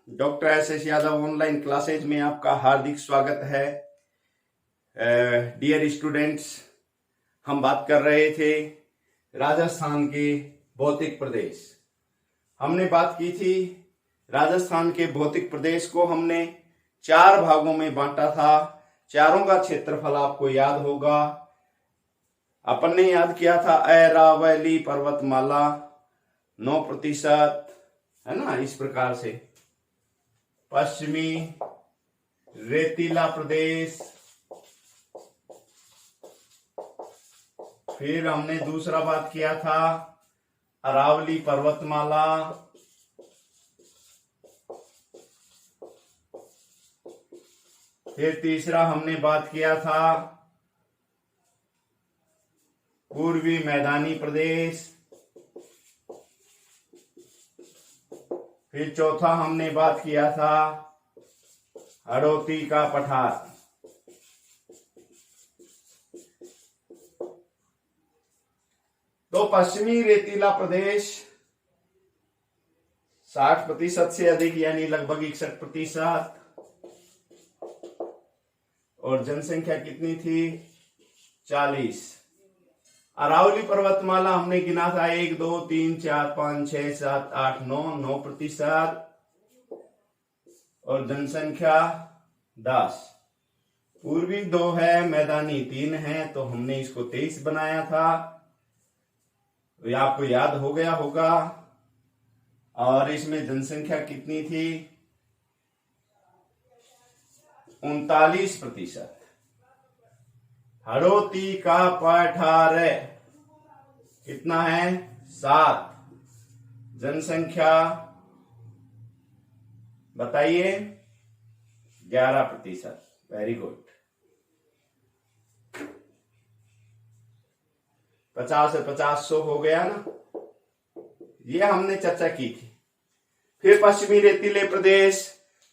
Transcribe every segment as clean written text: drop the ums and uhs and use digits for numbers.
Doctor S Yadav online classes में आपका हार्दिक स्वागत है। डियर स्टूडेंट्स, हम बात कर रहे थे राजस्थान के भौतिक प्रदेश। हमने बात की थी राजस्थान के भौतिक प्रदेश को हमने 4 भागों में बांटा था। चारों का क्षेत्रफल आपको याद होगा। अपन ने याद किया था अरावली पर्वतमाला 9%, है ना। इस प्रकार से पश्चिमी रेतीला प्रदेश, फिर हमने दूसरा बात किया था अरावली पर्वतमाला, फिर तीसरा हमने बात किया था पूर्वी मैदानी प्रदेश, फिर चौथा हमने बात किया था हड़ौती का पठार। तो पश्चिमी रेतीला प्रदेश 60% से अधिक यानी लगभग 61%, और जनसंख्या कितनी थी 40। अरावली पर्वतमाला हमने गिना था 1 2 3 4 5 6 7 8 9% और जनसंख्या 10। पूर्वी 2 है, मैदानी 3 है, तो हमने इसको 23 बनाया था। ये आपको याद हो गया होगा। और इसमें जनसंख्या कितनी थी 39%। हड़ौती का पठार कितना है 7। जनसंख्या बताइए 11%। Very good. 50 से 50 100 हो गया ना। ये हमने चर्चा की थी। फिर पश्चिमी रेतीले प्रदेश,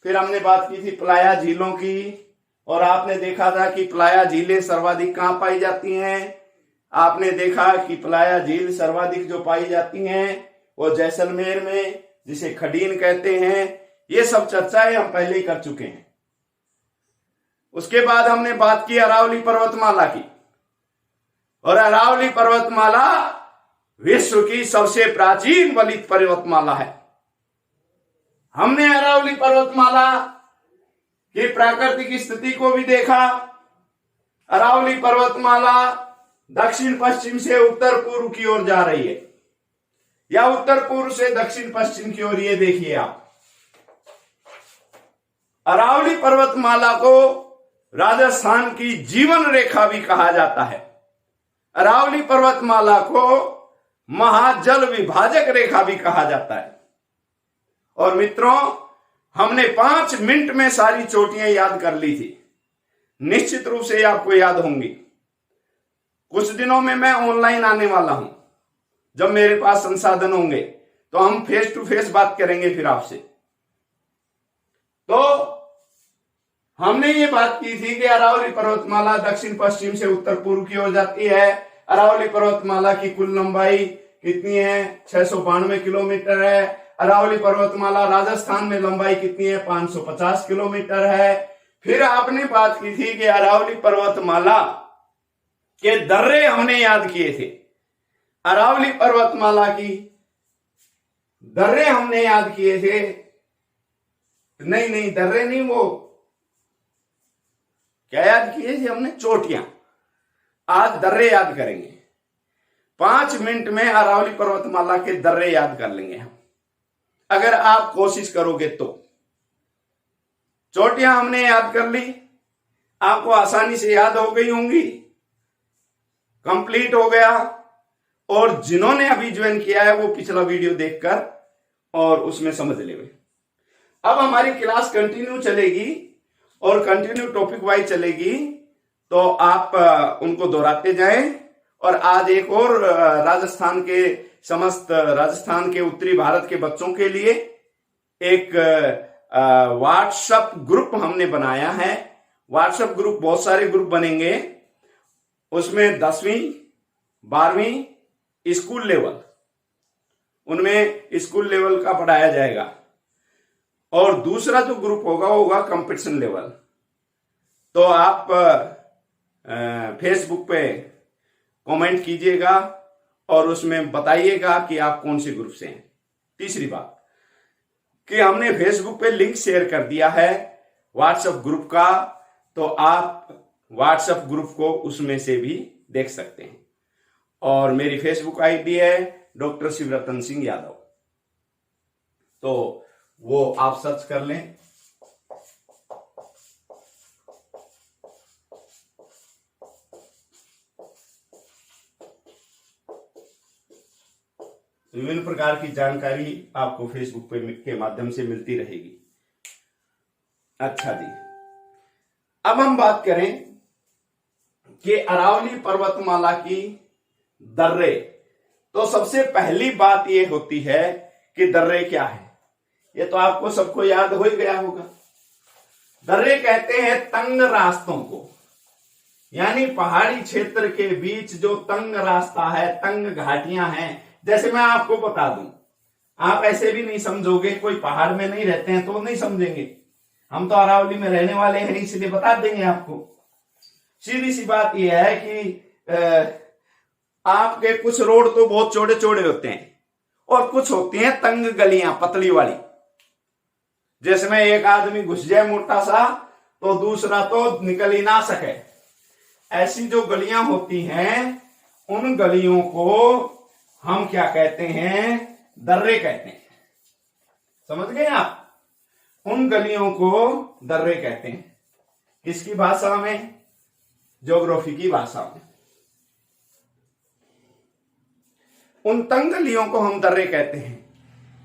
फिर हमने बात की थी प्लाया झीलों की, और आपने देखा था कि प्लाया झीलें सर्वाधिक कहां पाई जाती हैं। आपने देखा कि प्लाया झील सर्वाधिक जो पाई जाती हैं वो जैसलमेर में, जिसे खडीन कहते हैं। ये सब चर्चाएं हम पहले ही कर चुके हैं। उसके बाद हमने बात की अरावली पर्वतमाला की, और अरावली पर्वतमाला विश्व की सबसे प्राचीन वलित पर्वतमाला है। हमने अरावली पर्वतमाला की प्राकृतिक स्थिति को भी देखा। अरावली पर्वतमाला दक्षिण पश्चिम से उत्तर पूर्व की ओर जा रही है, या उत्तर पूर्व से दक्षिण पश्चिम की ओर। ये देखिए आप, अरावली पर्वतमाला को राजस्थान की जीवन रेखा भी कहा जाता है। अरावली पर्वतमाला को महाजल विभाजक रेखा भी कहा जाता है। और मित्रों, हमने 5 मिनट में सारी चोटियां याद कर ली थी। निश्चित रूप से आपको याद होंगी। कुछ दिनों में मैं ऑनलाइन आने वाला हूं। जब मेरे पास संसाधन होंगे तो हम फेस टू फेस बात करेंगे फिर आपसे। तो हमने ये बात की थी कि अरावली पर्वतमाला दक्षिण पश्चिम से उत्तर पूर्व की ओर जाती है। अरावली पर्वतमाला की कुल लंबाई कितनी है 692 किलोमीटर है। अरावली पर्वतमाला राजस्थान में लंबाई कितनी है 550 किलोमीटर है। फिर आपने बात की थी कि अरावली पर्वतमाला के दर्रे हमने याद किए थे। अरावली पर्वतमाला की दर्रे हमने याद किए थे। नहीं दर्रे नहीं, वो क्या याद किए थे हमने, चोटियां। आज दर्रे याद करेंगे। 5 मिनट में अरावली पर्वतमाला के दर्रे याद कर लेंगे हम, अगर आप कोशिश करोगे तो। चोटियां हमने याद कर ली, आपको आसानी से याद हो गई होंगी, कंप्लीट हो गया। और जिन्होंने अभी ज्वाइन किया है वो पिछला वीडियो देखकर और उसमें समझ ले। अब हमारी क्लास कंटिन्यू चलेगी और कंटिन्यू टॉपिक वाइज चलेगी, तो आप उनको दोहराते जाएं। और आज एक और राजस्थान के उत्तरी भारत के बच्चों के लिए एक व्हाट्सएप ग्रुप हमने बनाया है। व्हाट्सएप ग्रुप, बहुत सारे ग्रुप बनेंगे, उसमें 10वीं 12वीं स्कूल लेवल, उनमें स्कूल लेवल का पढ़ाया जाएगा। और दूसरा जो ग्रुप होगा वो होगा कंपटीशन लेवल। तो आप फेसबुक पे कमेंट कीजिएगा और उसमें बताइएगा कि आप कौन से ग्रुप से हैं। तीसरी बात कि हमने फेसबुक पे लिंक शेयर कर दिया है व्हाट्सएप ग्रुप का, तो आप व्हाट्सएप ग्रुप को उसमें से भी देख सकते हैं। और मेरी फेसबुक आईडी है डॉक्टर शिवरतन सिंह यादव, तो वो आप सर्च कर लें। विभिन्न प्रकार की जानकारी आपको फेसबुक पे के माध्यम से मिलती रहेगी। अच्छा जी, अब हम बात करें कि अरावली पर्वतमाला की दर्रे। तो सबसे पहली बात यह होती है कि दर्रे क्या है, ये तो आपको सबको याद हो ही गया होगा। दर्रे कहते हैं तंग रास्तों को, यानी पहाड़ी क्षेत्र के बीच जो तंग रास्ता है, तंग घाटियां हैं। जैसे मैं आपको बता दूं, आप ऐसे भी नहीं समझोगे, कोई पहाड़ में नहीं रहते हैं तो नहीं समझेंगे। हम तो अरावली में रहने वाले हैं, इसलिए बता देंगे आपको। सीधी सी बात यह है कि आपके कुछ रोड तो बहुत चौड़े चौड़े होते हैं और कुछ होती हैं तंग गलियां, पतली वाली, जिसमें एक आदमी घुस जाए मोटा सा तो दूसरा तो निकल ही ना सके। ऐसी जो गलियां होती हैं, उन गलियों को हम क्या कहते हैं, दर्रे कहते हैं। समझ गए आप? उन गलियों को दर्रे कहते हैं। किसकी भाषा में? ज्योग्राफी की भाषा में। उन तंग गलियों को हम दर्रे कहते हैं।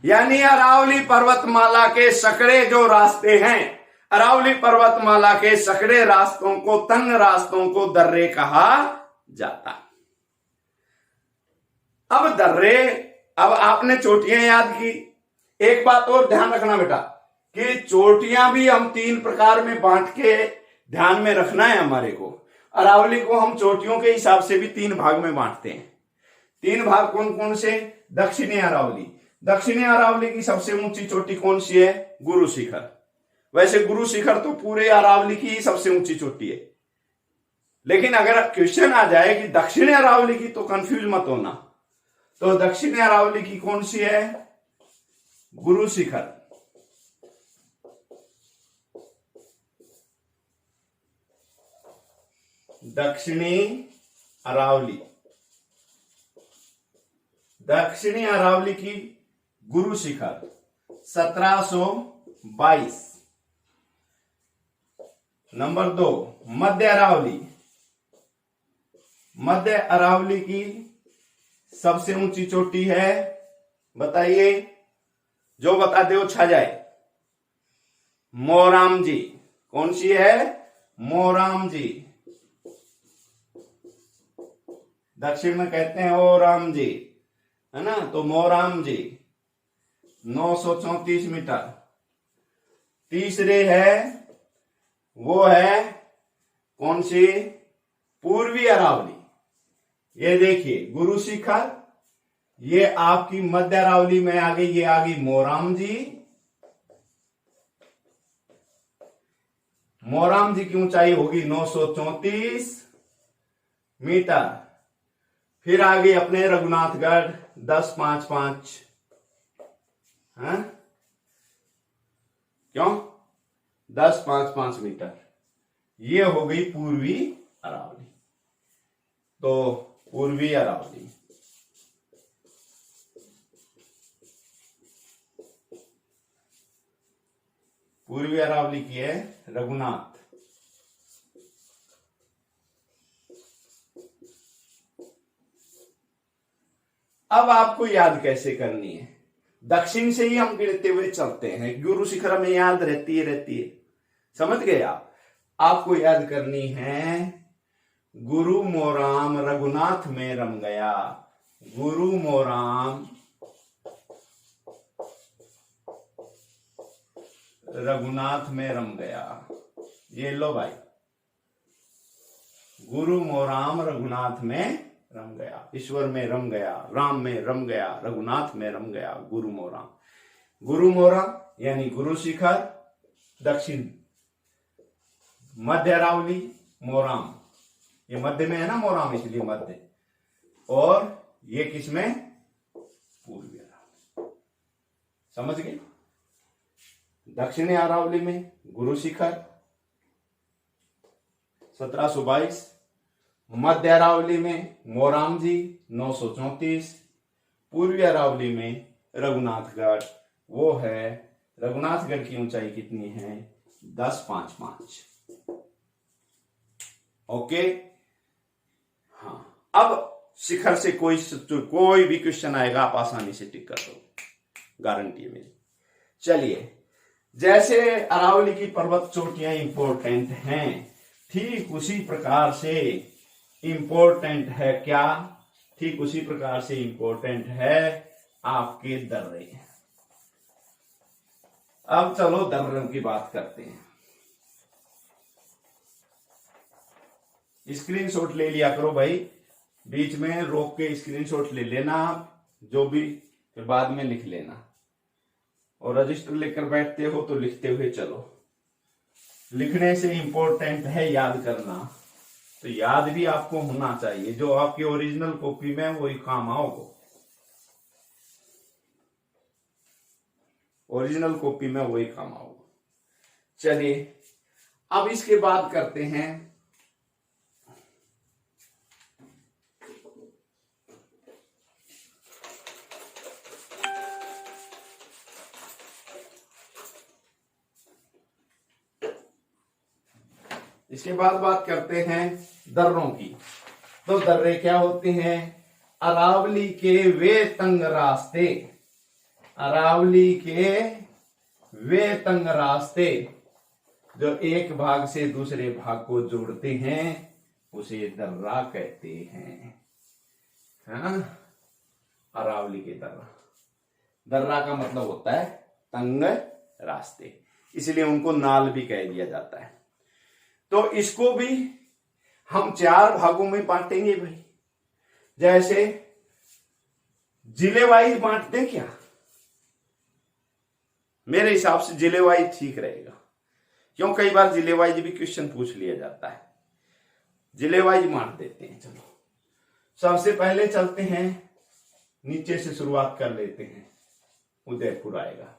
यानी अरावली पर्वतमाला के सकड़े जो रास्ते हैं, अरावली पर्वतमाला के सकड़े रास्तों को, तंग रास्तों को दर्रे कहा जाता है। अब दर्रे, अब आपने चोटियां याद की। एक बात और ध्यान रखना बेटा कि चोटियां भी हम 3 प्रकार में बांट के ध्यान में रखना है हमारे को। अरावली को हम चोटियों के हिसाब से भी 3 भाग में बांटते हैं। 3 भाग कौन कौन से? दक्षिणी अरावली। दक्षिणी अरावली की सबसे ऊंची चोटी कौन सी है? गुरु शिखर। वैसे गुरु शिखर तो पूरे अरावली की सबसे ऊंची चोटी है, लेकिन अगर क्वेश्चन आ जाए कि दक्षिणी अरावली की, तो कंफ्यूज मत होना। तो दक्षिणी अरावली की कौन सी है? गुरु शिखर। दक्षिणी अरावली, दक्षिणी अरावली की गुरु शिखर 1722। नंबर 2 मध्य अरावली। मध्य अरावली की सबसे ऊंची चोटी है, बताइए, जो बता दे वो छा जाए। मोरामजी। कौन सी है? मोरामजी। दक्षिण में कहते हैं ओरामजी, है ना? तो मोरामजी 934 मीटर। तीसरे है, वो है कौन सी? पूर्वी अरावली। ये देखिए गुरु शिखर, ये आपकी मध्य अरावली में आ गई, ये आ गई मोरामजी। मोरामजी की ऊंचाई होगी 934 मीटर। फिर आ गई अपने रघुनाथगढ़ 1055। हाँ? क्यों? 1055 मीटर। ये हो गई पूर्वी अरावली। तो पूर्वी अरावली, पूर्वी अरावली की है रघुनाथ। अब आपको याद कैसे करनी है? दक्षिण से ही हम गिरते हुए चलते हैं, गुरु शिखर में याद रहती है। समझ गए आप? आपको याद करनी है, गुरु मोराम रघुनाथ में रम गया। गुरु मोराम रघुनाथ में रम गया। ये लो भाई, गुरु मोराम रघुनाथ में रम गया। ईश्वर में रम गया, राम में रम गया, रघुनाथ में रम गया। गुरु मोराम, गुरु मोराम यानी गुरु शिखर, दक्षिण मध्य अरावली, मोराम, ये मध्य में है ना मोराम, इसलिए मध्य, और ये किसमें, पूर्वी अरावली। समझ गए? दक्षिणी अरावली में गुरु शिखर 1722, मध्य अरावली में मोराम जी 934, पूर्वी अरावली में रघुनाथगढ़, वो है, रघुनाथगढ़ की ऊंचाई कितनी है, 1055। ओके, हाँ। अब शिखर से कोई भी क्वेश्चन आएगा आप आसानी से टिक कर दो, गारंटी है मेरी। चलिए, जैसे अरावली की पर्वत चोटियां इंपॉर्टेंट हैं, ठीक उसी प्रकार से इंपॉर्टेंट है क्या, ठीक उसी प्रकार से इंपॉर्टेंट है आपके दर्रे। अब चलो दर्रों की बात करते हैं। स्क्रीनशॉट ले लिया करो भाई, बीच में रोक के स्क्रीनशॉट ले लेना आप, जो भी, फिर बाद में लिख लेना, और रजिस्टर लेकर बैठते हो तो लिखते हुए चलो। लिखने से इंपॉर्टेंट है याद करना, तो याद भी आपको होना चाहिए, जो आपकी ओरिजिनल कॉपी में वही काम आओगे, ओरिजिनल कॉपी में वही काम आओगे। चलिए, अब इसके बाद करते हैं इसके बाद बात करते हैं दर्रों की। तो दर्रे क्या होते हैं, अरावली के वे तंग रास्ते, अरावली के वे तंग रास्ते जो एक भाग से दूसरे भाग को जोड़ते हैं, उसे दर्रा कहते हैं। हाँ, अरावली के दर्रा, दर्रा का मतलब होता है तंग रास्ते, इसलिए उनको नाल भी कह दिया जाता है। तो इसको भी हम 4 भागों में बांटेंगे भाई। जैसे जिले वाइज बांटते हैं क्या, मेरे हिसाब से जिले वाइज ठीक रहेगा, क्यों कई बार जिले वाइज भी क्वेश्चन पूछ लिया जाता है, जिले वाइज बांट देते हैं। चलो, सबसे पहले चलते हैं, नीचे से शुरुआत कर लेते हैं, उदयपुर आएगा।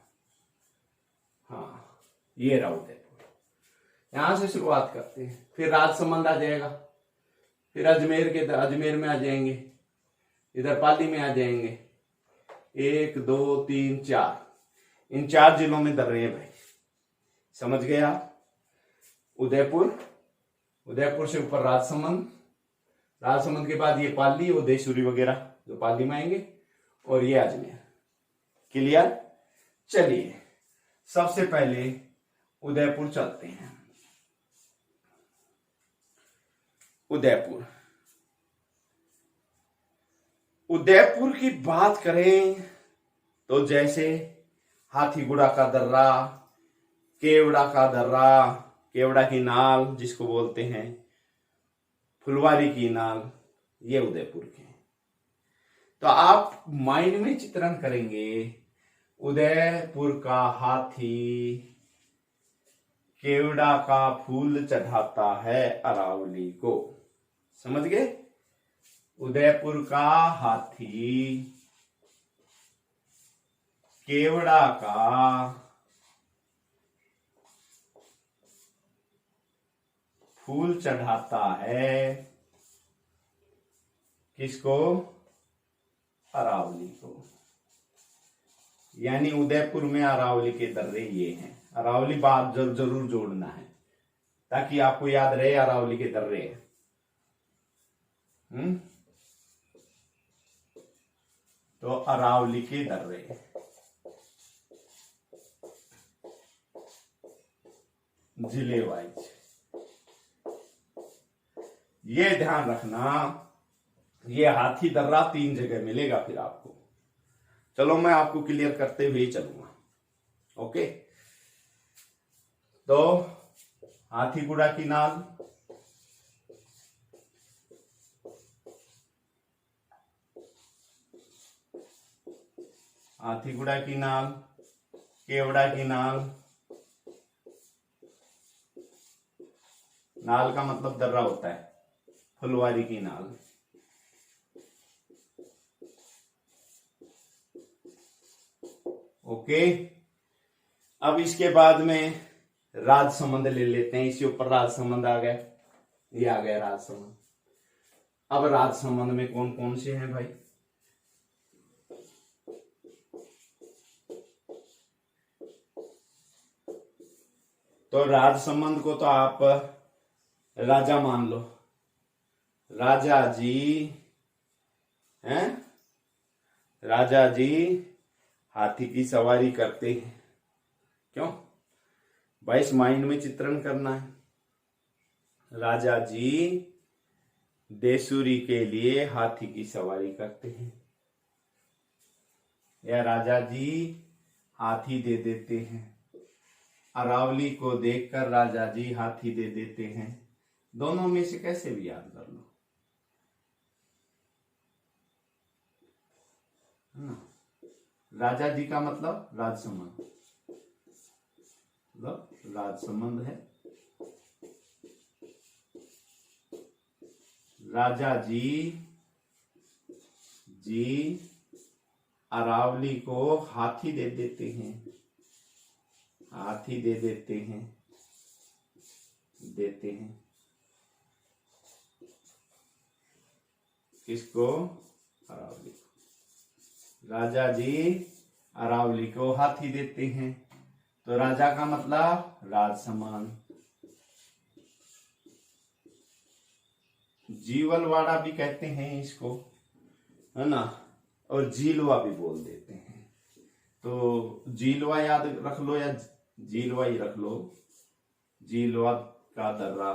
हाँ, ये रहा उदयपुर, यहां से शुरुआत करते हैं, फिर राजसमंद आ जाएगा, फिर अजमेर में आ जाएंगे, इधर पाली में आ जाएंगे, 1 2 3 4, इन 4 जिलों में दर्रे हैं भाई। समझ गए आप? उदयपुर, उदयपुर से ऊपर राजसमंद, राजसमंद के बाद ये पाली और देशूरी वगैरह जो पाली में आएंगे, और ये अजमेर। क्लियर? चलिए, सबसे पहले उदयपुर चलते हैं। उदयपुर, उदयपुर की बात करें तो जैसे हाथीगुड़ा का दर्रा, केवड़ा का दर्रा, केवड़ा की नाल जिसको बोलते हैं, फुलवारी की नाल, ये उदयपुर के हैं। तो आप माइंड में चित्रण करेंगे, उदयपुर का हाथी केवड़ा का फूल चढ़ाता है अरावली को। समझ गए? उदयपुर का हाथी केवड़ा का फूल चढ़ाता है, किसको? अरावली को। यानी उदयपुर में अरावली के दर्रे ये हैं। अरावली बात जरूर जोड़ना है ताकि आपको याद रहे अरावली के दर्रे। तो अरावली के दर्रे, जिले वाइज ये ध्यान रखना, ये हाथी दर्रा 3 जगह मिलेगा फिर आपको। चलो मैं आपको क्लियर करते हुए ही चलूंगा। ओके, तो हाथीगुड़ा की नाल, हाथीगुड़ा की नाल, केवड़ा की नाल, नाल का मतलब दर्रा होता है, फुलवारी की नाल। ओके, अब इसके बाद में राजसमंद ले लेते हैं। इसके ऊपर राजसमंद आ गया, ये आ गया राजसमंद। अब राजसमंद में कौन कौन से हैं भाई? तो राजसमंद को तो आप राजा मान लो, राजा जी हैं, राजा जी हाथी की सवारी करते हैं। क्यों भाई? इस माइंड में चित्रण करना है। राजा जी देसूरी के लिए हाथी की सवारी करते हैं, या राजा जी हाथी दे देते हैं। अरावली को देखकर राजा जी हाथी दे देते हैं। दोनों में से कैसे भी याद कर लो, है ना? राजा जी का मतलब राजसमंद, मतलब राजसमंद है। राजा जी अरावली को हाथी दे देते हैं, हाथी दे देते हैं, देते हैं। किसको? अरावली को। राजा जी अरावली को हाथी देते हैं, तो राजा का मतलब राजसमंद। जीवलवाड़ा भी कहते हैं इसको, है ना, और झीलवा भी बोल देते हैं। तो झीलवा याद रख लो या झीलवा ही रख लो। झीलवा का दर्रा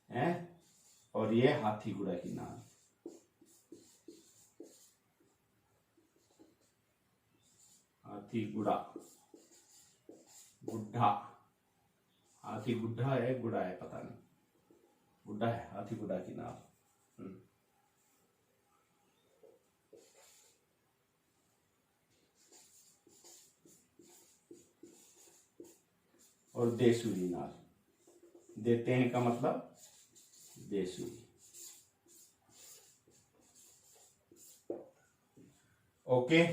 है, और ये हाथीगुड़ा की नाल। हाथीगुड़ा, गुड्ढा, हाथी गुड्ढा है, गुड़ा है पता नहीं, गुड्ढा है, हाथीगुड़ा की नाल। और देसूरी नाल, देते हैं का मतलब देसूरी। ओके,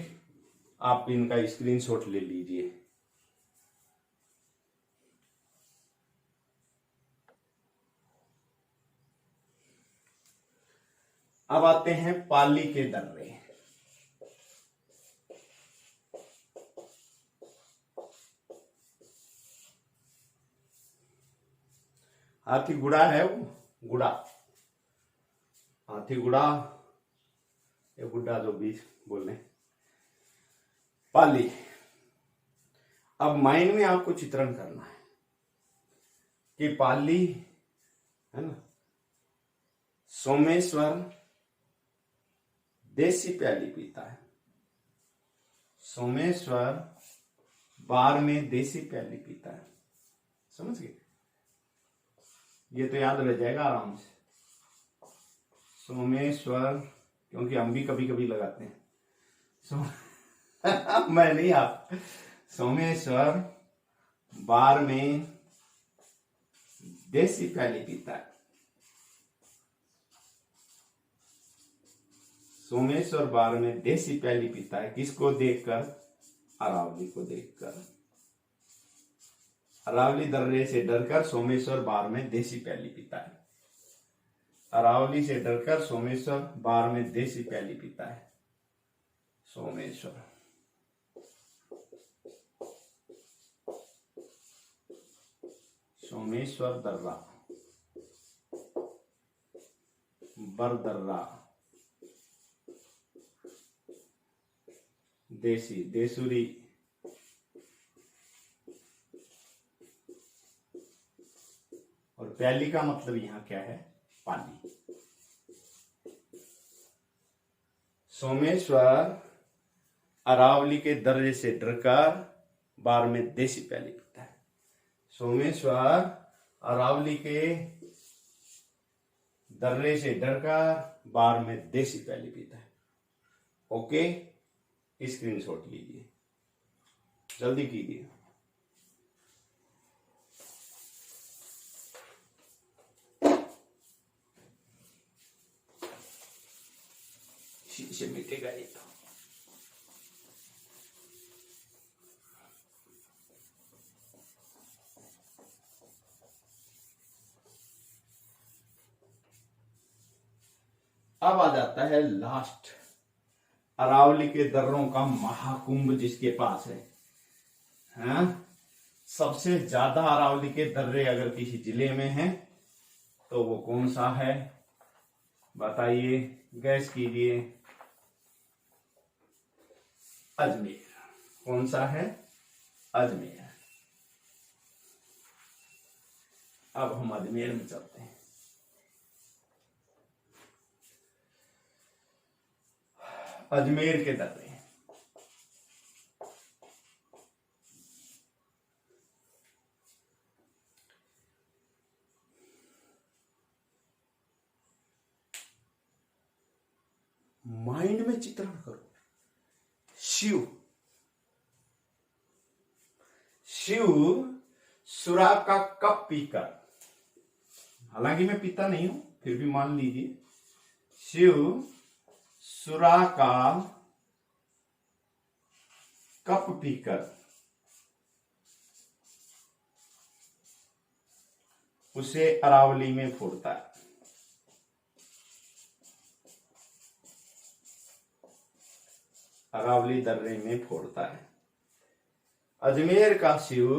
आप इनका स्क्रीनशॉट ले लीजिए। अब आते हैं पाली के दर्रे। हाथी गुड़ा है, वो गुड़ा, हाथी गुड़ा, ये गुड्डा जो बीच बोल रहे, पाली। अब माइंड में आपको चित्रण करना है कि पाली, है ना, सोमेश्वर देसी प्याली पीता है। सोमेश्वर बार में देसी प्याली पीता है। समझ गए? ये तो याद रह जाएगा आराम से। सोमेश्वर, क्योंकि हम भी कभी कभी लगाते हैं मैं नहीं, आप। सोमेश्वर बार में देसी प्याली पीता है। सोमेश्वर बार में देसी प्याली पीता है। किसको देखकर? अरावली को देखकर। अरावली दर्रे से डरकर सोमेश्वर बार में देसी प्याली पीता है। अरावली से डरकर सोमेश्वर बार में देसी प्याली पीता है। सोमेश्वर, सोमेश्वर दर्रा, बरदर्रा, देसी, देसूरी, और प्याली का मतलब यहां क्या है? पाली। सोमेश्वर अरावली के दर्रे से डरकर बार में देसी प्याली पीता है। सोमेश्वर अरावली के दर्रे से डरकर बार में देसी प्याली पीता है। ओके, स्क्रीनशॉट लीजिए, जल्दी कीजिए। शीशे मिटेगा ये तो। अब आ जाता है लास्ट, अरावली के दर्रों का महाकुंभ जिसके पास है। हाँ? सबसे ज्यादा अरावली के दर्रे अगर किसी जिले में हैं तो वो कौन सा है बताइए, गैस कीजिए। अजमेर। कौन सा है? अजमेर। अब हम अजमेर में चलते हैं। अजमेर के दर्रे, माइंड में चित्रण करो। शिव सुरा का कप पीकर, हालांकि मैं पीता नहीं हूं फिर भी मान लीजिए, शिव सुरा का कप पीकर उसे अरावली में फोड़ता है। अरावली दर्रे में फोड़ता है। अजमेर का शिव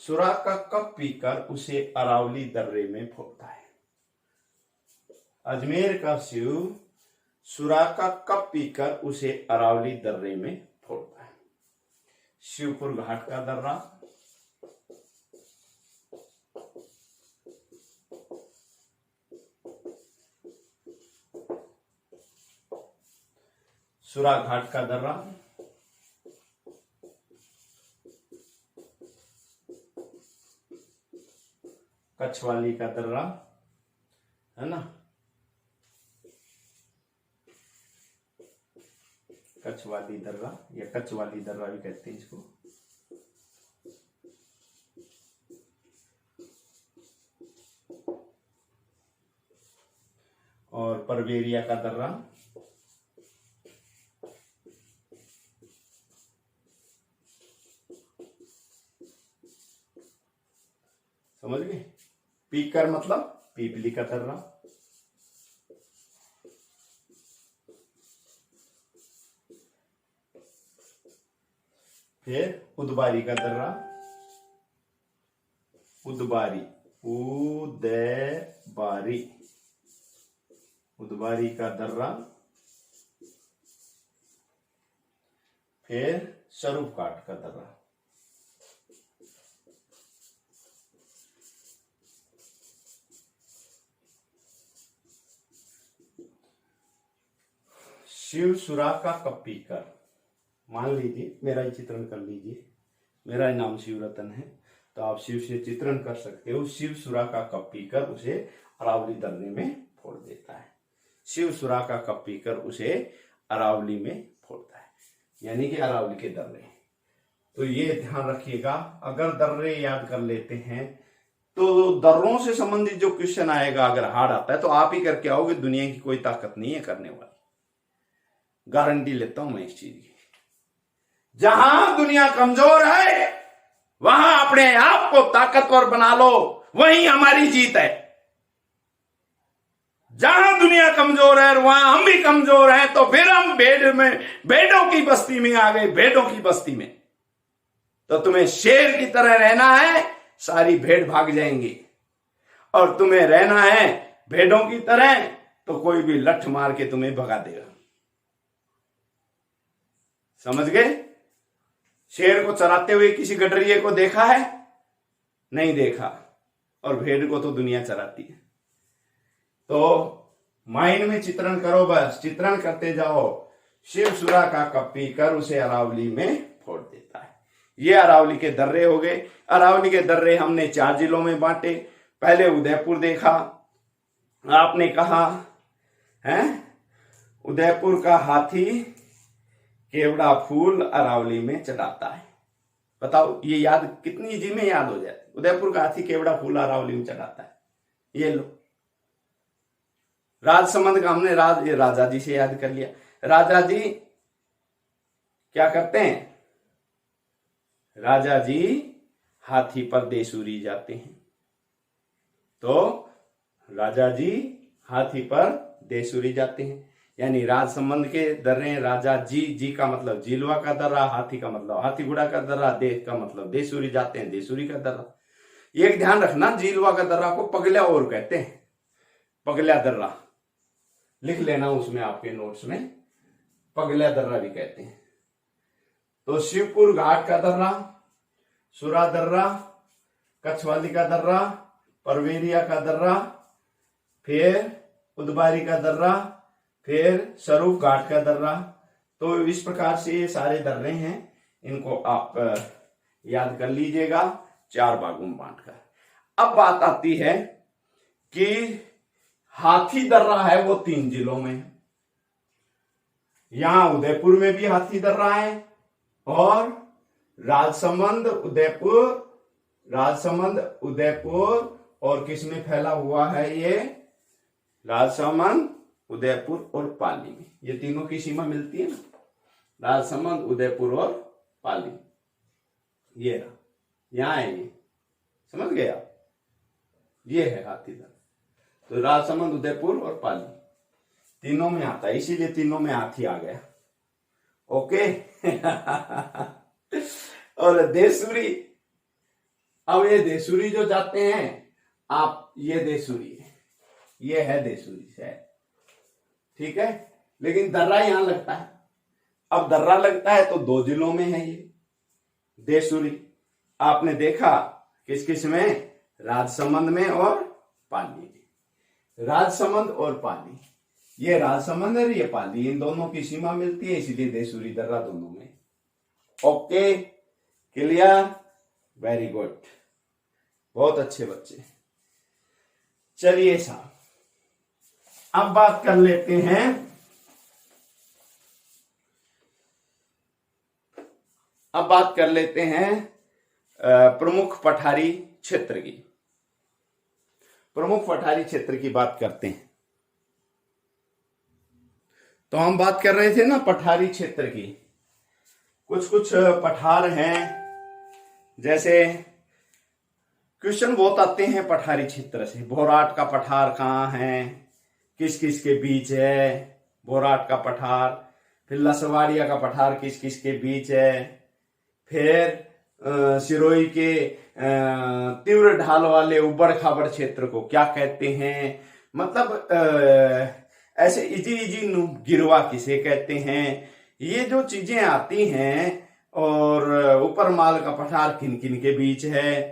सुरा का कप पीकर उसे अरावली दर्रे में फोड़ता है। अजमेर का शिव सुरा का कप पीकर उसे अरावली दर्रे में फोड़ता है। शिवपुर घाट का दर्रा, सुरा घाट का दर्रा, कछवाली का दर्रा, है ना, कछवाली दर्रा या कछवाली दर्रा भी कहते हैं इसको। और परवेरिया का दर्रा, समझ गए? पीकर मतलब पीपली का दर्रा, फिर उदबारी का दर्रा, उदबारी का दर्रा, फिर स्वरूप घाट का दर्रा। शिव सुरा का कप पीकर, मान लीजिए मेरा ही चित्रण कर लीजिए, मेरा ही नाम शिव रतन है तो आप शिव से चित्रण कर सकते हो। शिव सुरा का कप पीकर उसे अरावली दर्रे में फोड़ देता है। शिव सुरा का कप पीकर उसे अरावली में फोड़ता है, यानी कि अरावली के दर्रे। तो ये ध्यान रखिएगा, अगर दर्रे याद कर लेते हैं तो दर्रों से संबंधित जो क्वेश्चन आएगा अगर हार्ड आता है तो आप ही करके आओगे, दुनिया की कोई ताकत नहीं है करने वाली, गारंटी लेता हूं मैं इस चीज की। जहां दुनिया कमजोर है वहां अपने आप को ताकतवर बना लो, वहीं हमारी जीत है। जहां दुनिया कमजोर है वहां हम भी कमजोर हैं, तो फिर हम भेड़ों की बस्ती में आ गए, भेड़ों की बस्ती में। तो तुम्हें शेर की तरह रहना है, सारी भेड़ भाग जाएंगी, और तुम्हें रहना है भेड़ों की तरह तो कोई भी लठ मार के तुम्हें भगा देगा। समझ गए? शेर को चराते हुए किसी गडरिये को देखा है? नहीं देखा, और भेड़ को तो दुनिया चराती है। तो माइंड में चित्रण करो, बस चित्रण करते जाओ। शिव सुरा का कप पीकर उसे अरावली में फोड़ देता है। ये अरावली के दर्रे हो गए। अरावली के दर्रे हमने 4 जिलों में बांटे। पहले उदयपुर देखा, आपने कहा है उदयपुर का हाथी केवड़ा फूल अरावली में चढ़ाता है। बताओ ये याद कितनी इजी में याद हो जाए। उदयपुर का हाथी केवड़ा फूल अरावली में चढ़ाता है। ये लो। राजसमंद का हमने ये राजा जी से याद कर लिया। राजा जी क्या करते हैं? राजा जी हाथी पर देसूरी जाते हैं। तो राजा जी हाथी पर देसूरी जाते हैं, यानी राजसमंद के दर्रे राजा जी, जी का मतलब जीलवा का दर्रा, हाथी का मतलब हाथी घोड़ा का दर्रा, देश का मतलब देसूरी जाते हैं, देसूरी का दर्रा। एक ध्यान रखना, जीलवा का दर्रा को पगल्या और कहते हैं, पगल्या दर्रा लिख लेना उसमें आपके नोट्स में, पगल्या दर्रा भी कहते हैं। तो शिवपुर घाट का दर्रा, सुरा दर्रा, कछवाली का दर्रा, परवेरिया का दर्रा, फिर उदबारी का दर्रा, फिर स्वरूप घाट का दर्रा। तो इस प्रकार से ये सारे दर्रे हैं, इनको आप याद कर लीजिएगा 4 भागों में बांटकर। अब बात आती है कि हाथी दर्रा है वो 3 जिलों में है। यहां उदयपुर में भी हाथी दर्रा है और राजसमंद, उदयपुर और किस में फैला हुआ है ये? राजसमंद, उदयपुर और पाली में। ये तीनों की सीमा मिलती है ना, राजसमंद, उदयपुर और पाली। ये रहा, यहां है ये, समझ गए आप? ये है हाथी दर्रा। तो राजसमंद, उदयपुर और पाली तीनों में आता है, इसीलिए तीनों में हाथी आ गया। ओके। और देसूरी, अब ये देसूरी जो जाते हैं आप, ये देसूरी है, ये है देसूरी से, ठीक है। लेकिन दर्रा यहां लगता है। अब दर्रा लगता है तो 2 जिलों में है ये देसूरी। आपने देखा किस किस में? राजसमंद में और पाली में। राजसमंद और पाली, ये राजसमंद और ये पाली, इन दोनों की सीमा मिलती है, इसलिए देसूरी दर्रा दोनों में। ओके, क्लियर, वेरी गुड, बहुत अच्छे बच्चे। चलिए साहब, अब बात कर लेते हैं प्रमुख पठारी क्षेत्र की। प्रमुख पठारी क्षेत्र की बात करते हैं। तो हम बात कर रहे थे ना पठारी क्षेत्र की। कुछ कुछ पठार हैं, जैसे क्वेश्चन बहुत आते हैं पठारी क्षेत्र से। भोराट का पठार कहाँ है, किस किस के बीच है भोराट का पठार। फिर लसवाड़िया का पठार किस किस के बीच है। फिर सिरोही के तीव्र ढाल वाले उबड़ खाबड़ क्षेत्र को क्या कहते हैं। मतलब ऐसे इजी गिरवा किसे कहते हैं। ये जो चीजें आती हैं, और ऊपर माल का पठार किन किन के बीच है,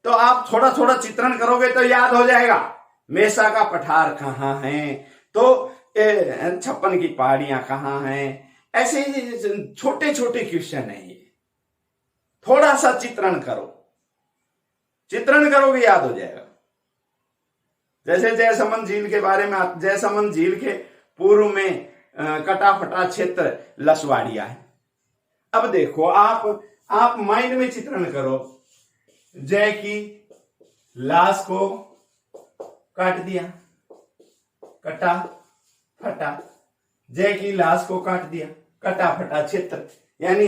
तो आप थोड़ा थोड़ा चित्रण करोगे तो याद हो जाएगा। मेसा का पठार कहाँ है, तो 56 की पहाड़ियां कहाँ हैं। ऐसे छोटे छोटे क्वेश्चन है ये, थोड़ा सा चित्रण करो, चित्रण करोगे याद हो जाएगा। जैसे जयसमंद झील के बारे में, जयसमंद झील के पूर्व में कटा फटा क्षेत्र लसवाड़िया है। अब देखो आप माइंड में चित्रण करो। जय की लाश को काट दिया, कटा फटा, जय की लाश को काट दिया, कटा फटा क्षेत्र, यानी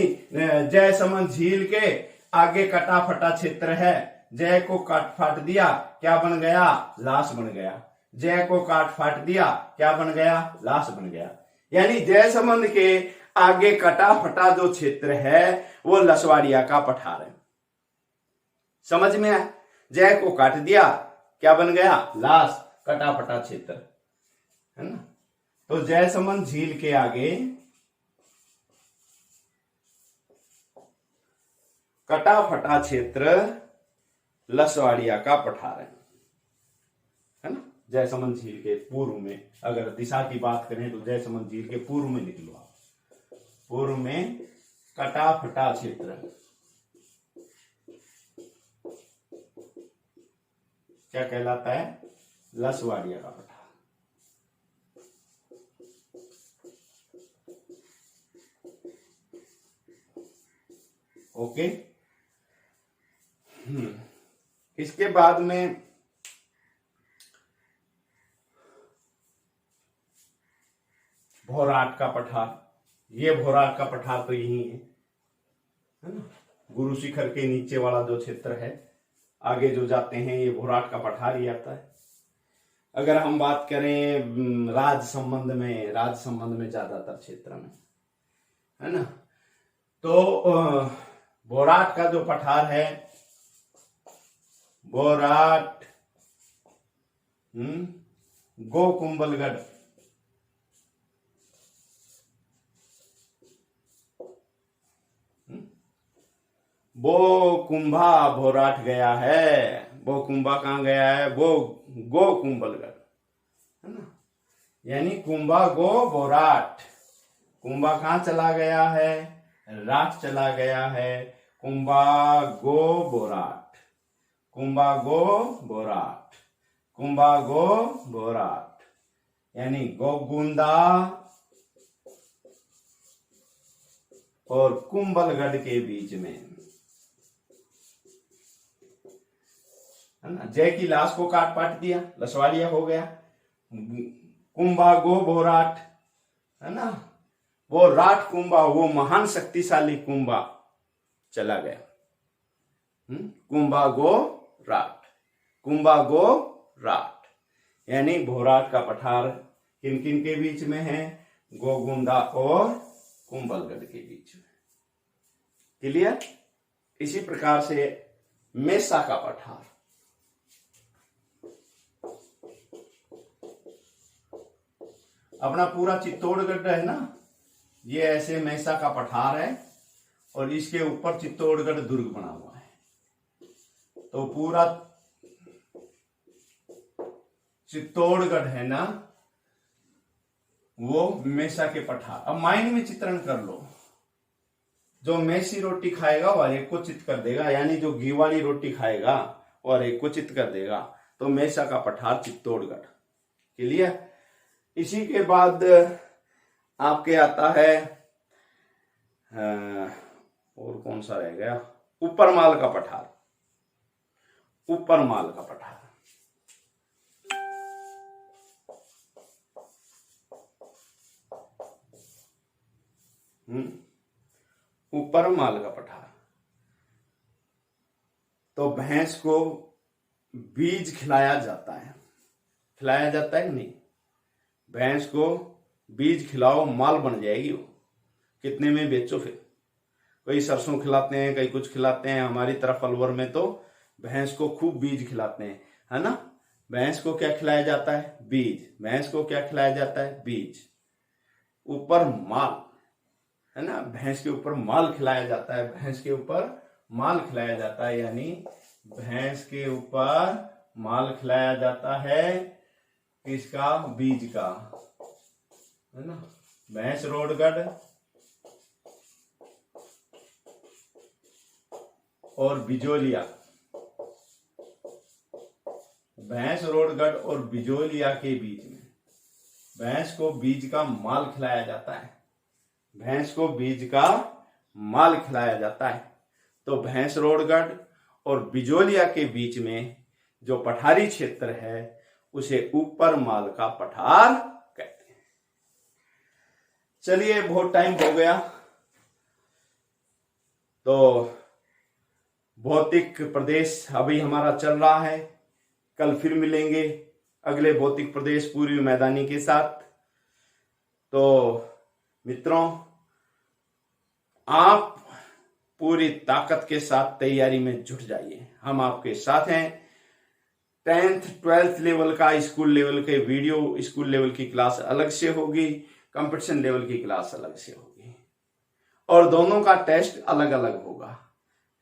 जयसमंद झील के आगे कटा फटा क्षेत्र है। जय को काट फाट दिया, क्या बन गया? लाश बन गया। जय को काट फाट दिया, क्या बन गया? लाश बन गया। यानी जयसमंद के आगे कटा फटा जो क्षेत्र है वो लसवाड़िया का पठार है। समझ में आया? जय को काट दिया, क्या बन गया? लाश, कटा फटा क्षेत्र है ना। तो जयसमंद झील के आगे कटा फटा क्षेत्र लसवाड़िया का पठार है ना। जयसमंद झील के पूर्व में, अगर दिशा की बात करें तो जयसमंद झील के पूर्व में लिख लो आप, पूर्व में कटा फटा क्षेत्र क्या कहलाता है? लसवाड़िया का पठार। ओके। इसके बाद में भोराट का पठार, ये भोराट का पठार तो यही है ना, गुरु शिखर के नीचे वाला जो क्षेत्र है, आगे जो जाते हैं ये भोराट का पठार ही आता है। अगर हम बात करें राज संबंध में ज्यादातर क्षेत्र में, है ना, तो भोराट का जो पठार है, भोराट गो कुंभलगढ़, वो कुंभा भोराट गया है, वो कुंभा कहाँ गया है, वो गो कुंभलगढ़, है ना, यानी कुंभा गो भोराट। कुंभा कहाँ चला गया है, राट चला गया है, कुंभा गो भोराट, कुंभा गो भोराट, कुंभा गो भोराट, यानी गोगुंदा और कुंभलगढ़ के बीच में, है ना। जय की लाश को काट पाट दिया, लसवाड़िया हो गया, कुंभा गो भोराट, है ना, वो राट कुंभा, वो महान शक्तिशाली कुंभा चला गया। कुंभा गो राट, कुंभा गो राट, यानी भोराट का पठार किन किन के बीच में है, गोगुंदा और कुंभलगढ़ के बीच में। क्लियर। इसी प्रकार से मेसा का पठार, अपना पूरा चित्तौड़गढ़ है ना, ये ऐसे मेसा का पठार है और इसके ऊपर चित्तौड़गढ़ दुर्ग बना हुआ है, तो पूरा चित्तौड़गढ़ है ना, वो मेसा के पठार। अब माइंड में चित्रण कर लो, जो मेसी रोटी खाएगा वो एक को चित कर देगा, यानी जो घी वाली रोटी खाएगा और एक को चित कर देगा, तो मेसा का पठार चित्तौड़गढ़। क्लियर। इसी के बाद आपके आता है और कौन सा रह गया, ऊपरमाल का पठार, ऊपरमाल का पठार, ऊपरमाल का पठार। तो भैंस को बीज खिलाया जाता है, खिलाया जाता है कि नहीं, भैंस को बीज खिलाओ, माल बन जाएगी वो, कितने में बेचो फिर। कई सरसों खिलाते हैं, कई कुछ खिलाते हैं, हमारी तरफ अलवर में तो भैंस को खूब बीज खिलाते हैं, है ना। भैंस को क्या खिलाया जाता है, बीज। भैंस को क्या खिलाया जाता है, बीज। ऊपर माल, है ना, भैंस के ऊपर माल खिलाया जाता है, भैंस के ऊपर माल खिलाया जाता है, यानी भैंस के ऊपर माल खिलाया जाता है, किसका, बीज का, है ना। भैंस रोडगढ़ और बिजोलिया, भैंस रोडगढ़ और बिजोलिया के बीच में भैंस को बीज का माल खिलाया जाता है, भैंस को बीज का माल खिलाया जाता है। तो भैंस रोडगढ़ और बिजोलिया के बीच में जो पठारी क्षेत्र है उसे ऊपर माल का पठार कहते हैं। चलिए, बहुत टाइम हो गया, तो भौतिक प्रदेश अभी हमारा चल रहा है, कल फिर मिलेंगे अगले भौतिक प्रदेश पूर्वी मैदानी के साथ। तो मित्रों, आप पूरी ताकत के साथ तैयारी में जुट जाइए, हम आपके साथ हैं। 10th 12th लेवल का, स्कूल लेवल के वीडियो, स्कूल लेवल की क्लास अलग से होगी, कंपटीशन लेवल की क्लास अलग से होगी, और दोनों का टेस्ट अलग अलग होगा।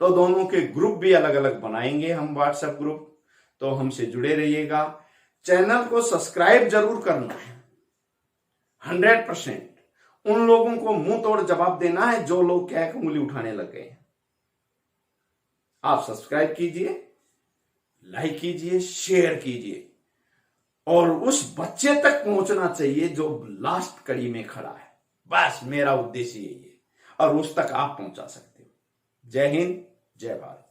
तो दोनों के ग्रुप भी अलग अलग बनाएंगे हम, व्हाट्सएप ग्रुप। तो हमसे जुड़े रहिएगा। चैनल को सब्सक्राइब जरूर करना है, 100%। उन लोगों को मुंह तोड़ जवाब देना है जो लोग क्या उंगली उठाने लग गए। आप सब्सक्राइब कीजिए, लाइक कीजिए, शेयर कीजिए, और उस बच्चे तक पहुंचना चाहिए जो लास्ट कड़ी में खड़ा है। बस मेरा उद्देश्य यही है, और उस तक आप पहुंचा सकते हो। जय हिंद, जय भारत।